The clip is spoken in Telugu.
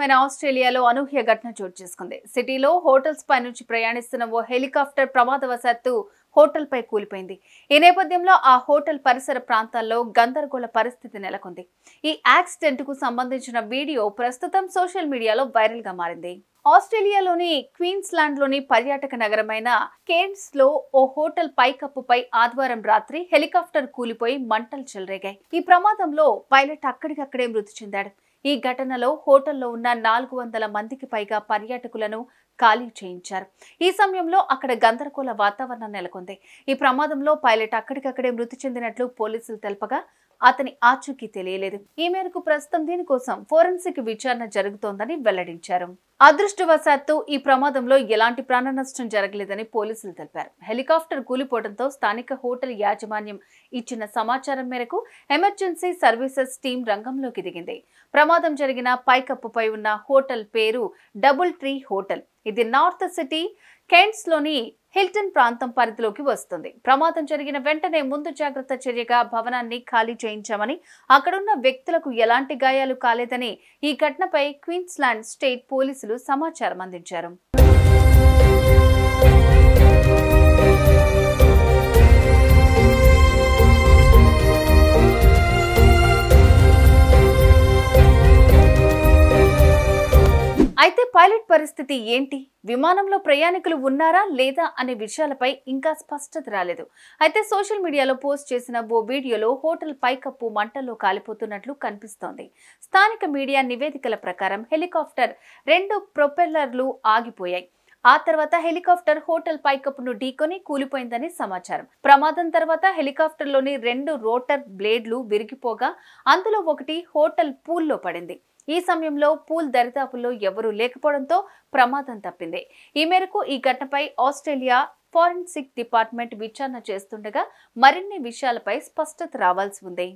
దేశమైన ఆస్ట్రేలియాలో అనూహ్య ఘటన చోటు చేసుకుంది. సిటీలో హోటల్స్ పై నుంచి ప్రయాణిస్తున్న ఓ హెలికాప్టర్ ప్రమాదవశాత్తు హోటల్ పై కూలిపోయింది. ఈ నేపథ్యంలో ఆ హోటల్ పరిసర ప్రాంతాల్లో గందరగోళ పరిస్థితి నెలకొంది. ఈ యాక్సిడెంట్ కు సంబంధించిన వీడియో ప్రస్తుతం సోషల్ మీడియాలో వైరల్ గా మారింది. ఆస్ట్రేలియాలోని క్వీన్స్లాండ్ లోని పర్యాటక నగరమైన కేర్న్స్ లో ఓ హోటల్ పైకప్పుపై ఆదివారం రాత్రి హెలికాప్టర్ కూలిపోయి మంటలు చెలరేగాయి. ఈ ప్రమాదంలో పైలట్ అక్కడికక్కడే మృతి చెందాడు. ఈ ఘటనలో హోటల్లో ఉన్న 400 మందికి పైగా పర్యాటకులను ఖాళీ చేయించారు. ఈ సమయంలో అక్కడ గందరగోళ వాతావరణం నెలకొంది. ఈ ప్రమాదంలో పైలట్ అక్కడికక్కడే మృతి చెందినట్లు పోలీసులు తెలపగా అతని ఆచూకీ తెలియలేదు. ఈ మేరకు ప్రస్తుతం దీనికోసం ఫోరెన్సిక్ విచారణ జరుగుతోందని వెల్లడించారు. అదృష్టవశాత్తు ఈ ప్రమాదంలో ఎలాంటి ప్రాణ నష్టం జరగలేదని పోలీసులు తెలిపారు. హెలికాప్టర్ కూలిపోవడంతో స్థానిక హోటల్ యాజమాన్యం ఇచ్చిన సమాచారం మేరకు ఎమర్జెన్సీ సర్వీసెస్ టీం రంగంలోకి దిగింది. ప్రమాదం జరిగిన పైకప్పుపై ఉన్న హోటల్ పేరు డబుల్ ట్రీ హోటల్. ఇది నార్త్ సిటీ కేర్న్స్ లోని హిల్టన్ ప్రాంతం పరిధిలోకి వస్తుంది. ప్రమాదం జరిగిన వెంటనే ముందు జాగ్రత్త చర్యగా భవనాన్ని ఖాళీ చేయించామని, అక్కడున్న వ్యక్తులకు ఎలాంటి గాయాలు కాలేదని ఈ ఘటనపై క్వీన్స్లాండ్ స్టేట్ పోలీసులు సమాచారం అందించారు. అయితే పైలట్ పరిస్థితి ఏంటి? విమానంలో ప్రయాణికులు ఉన్నారా లేదా అనే విషయాలపై ఇంకా స్పష్టత రాలేదు. అయితే సోషల్ మీడియాలో పోస్ట్ చేసిన ఓ వీడియోలో హోటల్ పైకప్పు మంటల్లో కాలిపోతున్నట్లు కనిపిస్తోంది. స్థానిక మీడియా నివేదికల ప్రకారం హెలికాప్టర్ 2 ప్రొపెల్లర్లు ఆగిపోయాయి. ఆ తర్వాత హెలికాప్టర్ హోటల్ పైకప్పును ఢీకొని కూలిపోయిందని సమాచారం. ప్రమాదం తర్వాత హెలికాప్టర్లోని 2 రోటర్ బ్లేడ్లు విరిగిపోగా అందులో ఒకటి హోటల్ పూల్లో పడింది. ఈ సమయంలో పూల్ దరిదాపుల్లో ఎవరూ లేకపోవడంతో ప్రమాదం తప్పింది. ఈ మేరకు ఈ ఘటనపై ఆస్ట్రేలియా ఫోరెన్సిక్ డిపార్ట్మెంట్ విచారణ చేస్తుండగా మరిన్ని విషయాలపై స్పష్టత రావాల్సి ఉంది.